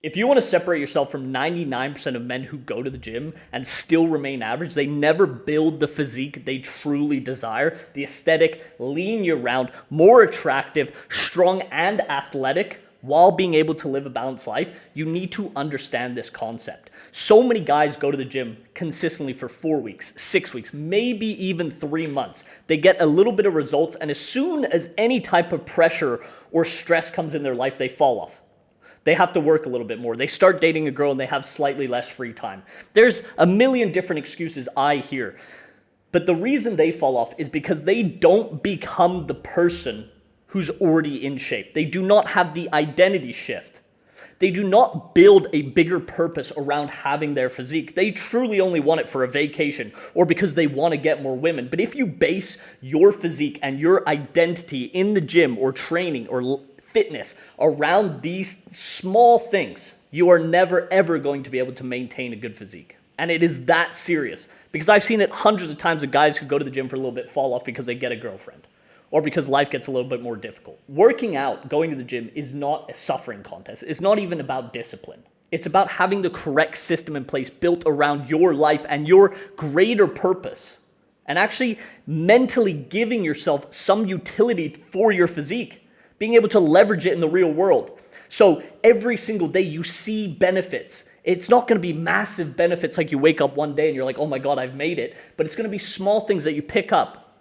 If you want to separate yourself from 99% of men who go to the gym and still remain average, they never build the physique they truly desire, the aesthetic, lean year round, more attractive, strong, and athletic, while being able to live a balanced life, you need to understand this concept. So many guys go to the gym consistently for 4 weeks, 6 weeks, maybe even 3 months. They get a little bit of results, and as soon as any type of pressure or stress comes in their life, they fall off. They have to work a little bit more. They start dating a girl and they have slightly less free time. There's a million different excuses I hear. But the reason they fall off is because they don't become the person who's already in shape. They do not have the identity shift. They do not build a bigger purpose around having their physique. They truly only want it for a vacation or because they want to get more women. But if you base your physique and your identity in the gym or training or fitness around these small things, you are never ever going to be able to maintain a good physique. And it is that serious, because I've seen it hundreds of times of guys who go to the gym for a little bit fall off because they get a girlfriend or because life gets a little bit more difficult. Working out, going to the gym is not a suffering contest. It's not even about discipline. It's about having the correct system in place built around your life and your greater purpose, and actually mentally giving yourself some utility for your physique, being able to leverage it in the real world. So every single day you see benefits. It's not going to be massive benefits like you wake up one day and you're like, oh my God, I've made it. But it's going to be small things that you pick up.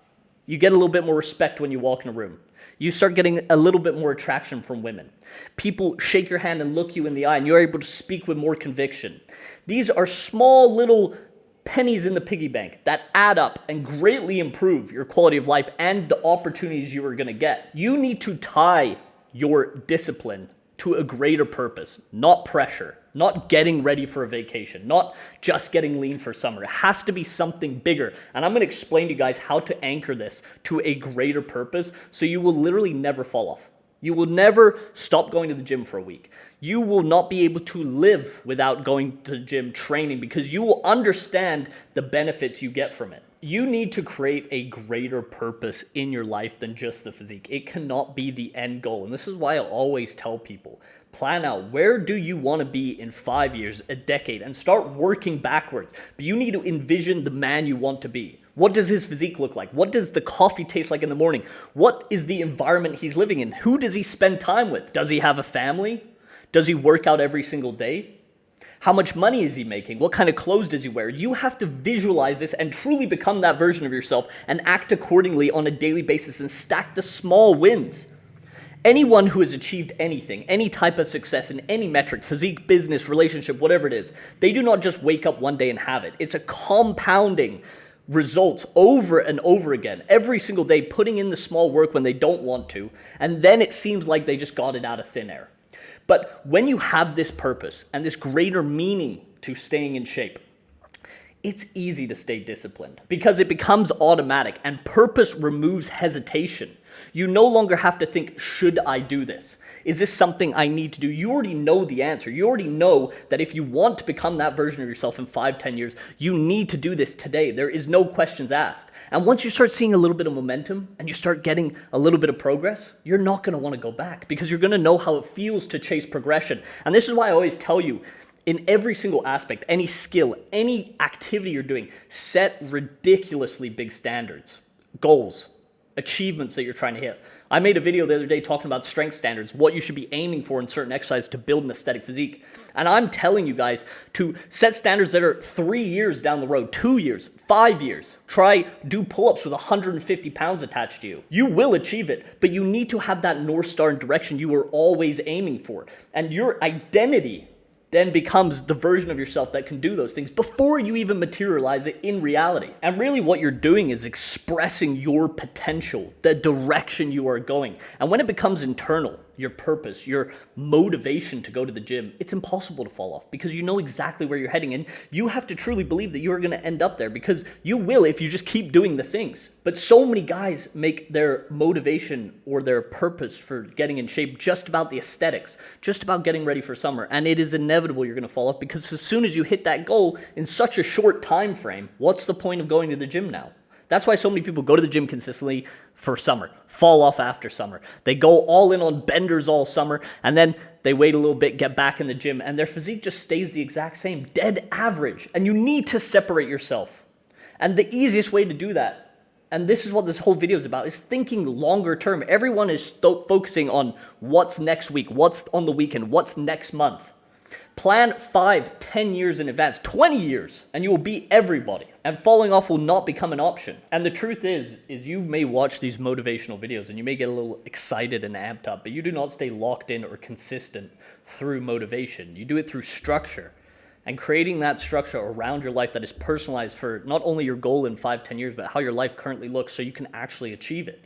You get a little bit more respect when you walk in a room. You start getting a little bit more attraction from women. People shake your hand and look you in the eye, and you're able to speak with more conviction. These are small little pennies in the piggy bank that add up and greatly improve your quality of life and the opportunities you are going to get. You need to tie your discipline to a greater purpose, not pressure, not getting ready for a vacation, not just getting lean for summer. It has to be something bigger. And I'm going to explain to you guys how to anchor this to a greater purpose so you will literally never fall off. You will never stop going to the gym for a week. You will not be able to live without going to the gym training, because you will understand the benefits you get from it. You need to create a greater purpose in your life than just the physique. It cannot be the end goal. And this is why I always tell people, plan out, where do you want to be in 5 years, a decade, and start working backwards. But you need to envision the man you want to be. What does his physique look like? What does the coffee taste like in the morning? What is the environment he's living in? Who does he spend time with? Does he have a family? Does he work out every single day? How much money is he making? What kind of clothes does he wear? You have to visualize this and truly become that version of yourself and act accordingly on a daily basis and stack the small wins. Anyone who has achieved anything, any type of success in any metric, physique, business, relationship, whatever it is, they do not just wake up one day and have it. It's a compounding results over and over again, every single day, putting in the small work when they don't want to, and then it seems like they just got it out of thin air. But when you have this purpose and this greater meaning to staying in shape, it's easy to stay disciplined because it becomes automatic, and purpose removes hesitation. You no longer have to think, should I do this? Is this something I need to do? You already know the answer. You already know that if you want to become that version of yourself in 5, 10 years, you need to do this today. There is no questions asked. And once you start seeing a little bit of momentum and you start getting a little bit of progress, you're not going to want to go back, because you're going to know how it feels to chase progression. And this is why I always tell you, in every single aspect, any skill, any activity you're doing, set ridiculously big standards, goals, achievements that you're trying to hit. I made a video the other day talking about strength standards, what you should be aiming for in certain exercises to build an aesthetic physique. And I'm telling you guys to set standards that are 3 years down the road, 2 years, 5 years. Do pull-ups with 150 pounds attached to you. You will achieve it, but you need to have that North Star and direction you are always aiming for. And your identity then becomes the version of yourself that can do those things before you even materialize it in reality. And really what you're doing is expressing your potential, the direction you are going. And when it becomes internal, your purpose, your motivation to go to the gym, it's impossible to fall off, because you know exactly where you're heading, and you have to truly believe that you are going to end up there, because you will if you just keep doing the things. But so many guys make their motivation or their purpose for getting in shape just about the aesthetics, just about getting ready for summer, and it is inevitable you're going to fall off, because as soon as you hit that goal in such a short time frame, what's the point of going to the gym now? That's why so many people go to the gym consistently for summer, fall off after summer. They go all in on benders all summer, and then they wait a little bit, get back in the gym, and their physique just stays the exact same, dead average. And you need to separate yourself. And the easiest way to do that, and this is what this whole video is about, is thinking longer term. Everyone is focusing on what's next week, what's on the weekend, what's next month. Plan 5, 10 years in advance, 20 years, and you will beat everybody. And falling off will not become an option. And the truth is you may watch these motivational videos and you may get a little excited and amped up, but you do not stay locked in or consistent through motivation. You do it through structure. And creating that structure around your life that is personalized for not only your goal in 5, 10 years, but how your life currently looks so you can actually achieve it.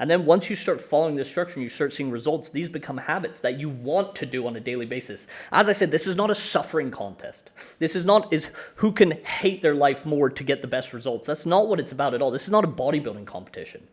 And then once you start following this structure and you start seeing results, these become habits that you want to do on a daily basis. As I said, this is not a suffering contest. This is not who can hate their life more to get the best results. That's not what it's about at all. This is not a bodybuilding competition.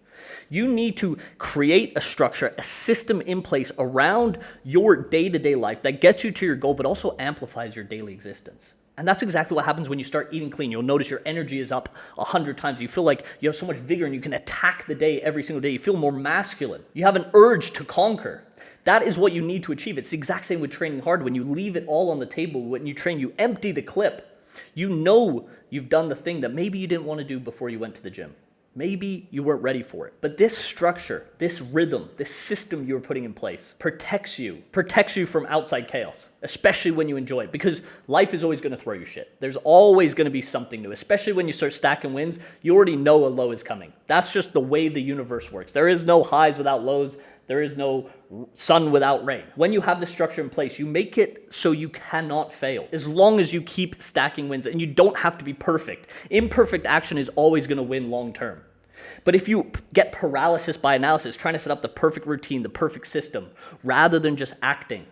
You need to create a structure, a system in place around your day-to-day life that gets you to your goal, but also amplifies your daily existence. And that's exactly what happens when you start eating clean. You'll notice your energy is up 100 times. You feel like you have so much vigor and you can attack the day every single day. You feel more masculine. You have an urge to conquer. That is what you need to achieve. It's the exact same with training hard. When you leave it all on the table, when you train, you empty the clip. You know you've done the thing that maybe you didn't want to do before you went to the gym. Maybe you weren't ready for it. But this structure, this rhythm, this system you're putting in place protects you from outside chaos, especially when you enjoy it, because life is always going to throw you shit. There's always going to be something new, especially when you start stacking wins. You already know a low is coming. That's just the way the universe works. There is no highs without lows. There is no sun without rain. When you have this structure in place, you make it so you cannot fail, as long as you keep stacking wins, and you don't have to be perfect. Imperfect action is always going to win long term. But if you get paralysis by analysis, trying to set up the perfect routine, the perfect system, rather than just acting,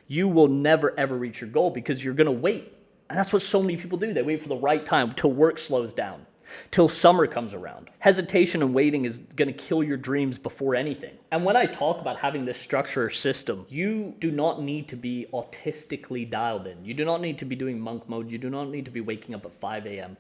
you will never, ever reach your goal because you're going to wait. And that's what so many people do. They wait for the right time till work slows down, till summer comes around. Hesitation and waiting is going to kill your dreams before anything. And when I talk about having this structure or system, you do not need to be autistically dialed in. You do not need to be doing monk mode. You do not need to be waking up at 5 a.m.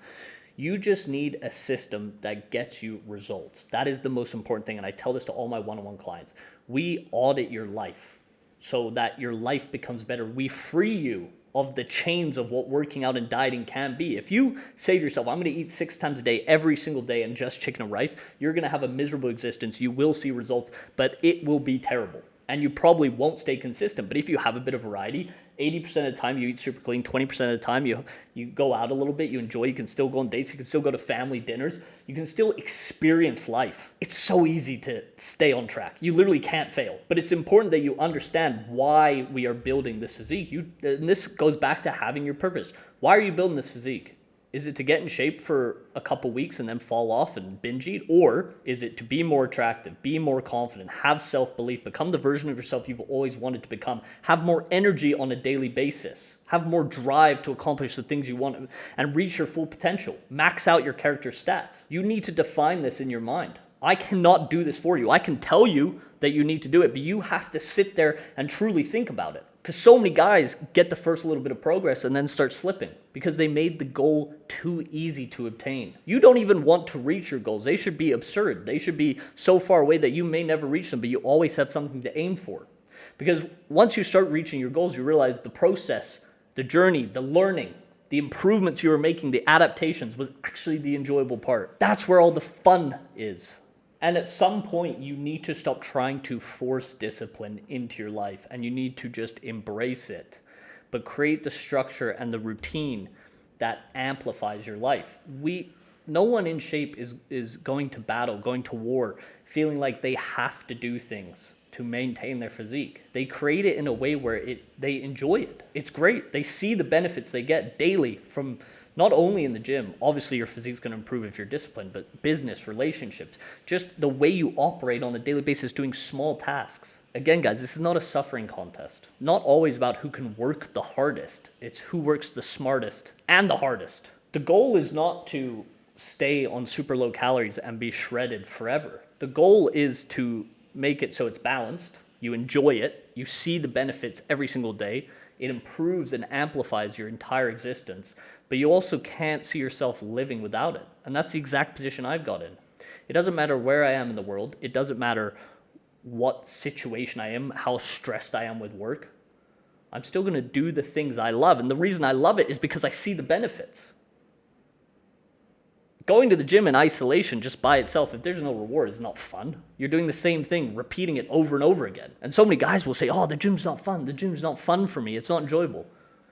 You just need a system that gets you results. That is the most important thing. And I tell this to all my one-on-one clients. We audit your life so that your life becomes better. We free you of the chains of what working out and dieting can be. If you say to yourself, I'm going to eat 6 times a day, every single day, and just chicken and rice, you're going to have a miserable existence. You will see results, but it will be terrible. And you probably won't stay consistent. But if you have a bit of variety, 80% of the time you eat super clean, 20% of the time you go out a little bit, you enjoy, you can still go on dates, you can still go to family dinners, you can still experience life. It's so easy to stay on track. You literally can't fail. But it's important that you understand why we are building this physique. And this goes back to having your purpose. Why are you building this physique? Is it to get in shape for a couple weeks and then fall off and binge eat? Or is it to be more attractive, be more confident, have self-belief, become the version of yourself you've always wanted to become, have more energy on a daily basis, have more drive to accomplish the things you want, and reach your full potential, max out your character stats? You need to define this in your mind. I cannot do this for you. I can tell you that you need to do it, but you have to sit there and truly think about it. Because so many guys get the first little bit of progress and then start slipping because they made the goal too easy to obtain. You don't even want to reach your goals. They should be absurd. They should be so far away that you may never reach them, but you always have something to aim for. Because once you start reaching your goals, you realize the process, the journey, the learning, the improvements you were making, the adaptations was actually the enjoyable part. That's where all the fun is. And at some point, you need to stop trying to force discipline into your life, and you need to just embrace it, but create the structure and the routine that amplifies your life. No one in shape is going to battle, going to war, feeling like they have to do things to maintain their physique. They create it in a way where they enjoy it. It's great. They see the benefits they get daily from not only in the gym. Obviously your physique's going to improve if you're disciplined, but business, relationships, just the way you operate on a daily basis doing small tasks. Again, guys, this is not a suffering contest. Not always about who can work the hardest. It's who works the smartest and the hardest. The goal is not to stay on super low calories and be shredded forever. The goal is to make it so it's balanced, you enjoy it, you see the benefits every single day, it improves and amplifies your entire existence, but you also can't see yourself living without it. And that's the exact position I've got in. It doesn't matter where I am in the world. It doesn't matter what situation I am, how stressed I am with work. I'm still going to do the things I love. And the reason I love it is because I see the benefits. Going to the gym in isolation just by itself, if there's no reward, is not fun. You're doing the same thing, repeating it over and over again. And so many guys will say, oh, the gym's not fun. The gym's not fun for me. It's not enjoyable.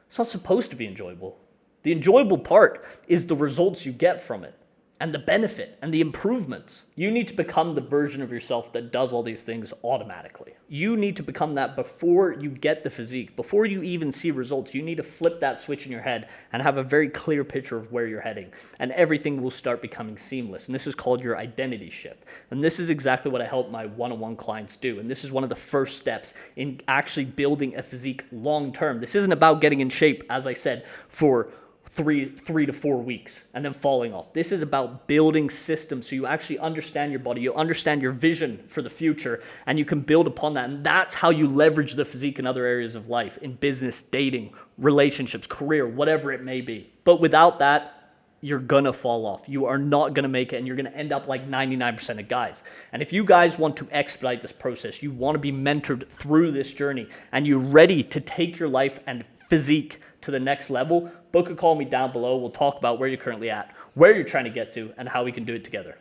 It's not supposed to be enjoyable. The enjoyable part is the results you get from it, and the benefit and the improvements. You need to become the version of yourself that does all these things automatically. You need to become that before you get the physique, before you even see results. You need to flip that switch in your head and have a very clear picture of where you're heading, and everything will start becoming seamless. And this is called your identity shift. And this is exactly what I help my one-on-one clients do. And this is one of the first steps in actually building a physique long-term. This isn't about getting in shape, as I said, for three to 4 weeks and then falling off. This is about building systems so you actually understand your body, you understand your vision for the future, and you can build upon that. And that's how you leverage the physique in other areas of life, in business, dating, relationships, career, whatever it may be. But without that, you're gonna fall off. You are not gonna make it, and you're gonna end up like 99% of guys. And if you guys want to expedite this process, you want to be mentored through this journey, and you're ready to take your life and physique to the next level, book a call me down below. We'll talk about where you're currently at, where you're trying to get to, and how we can do it together.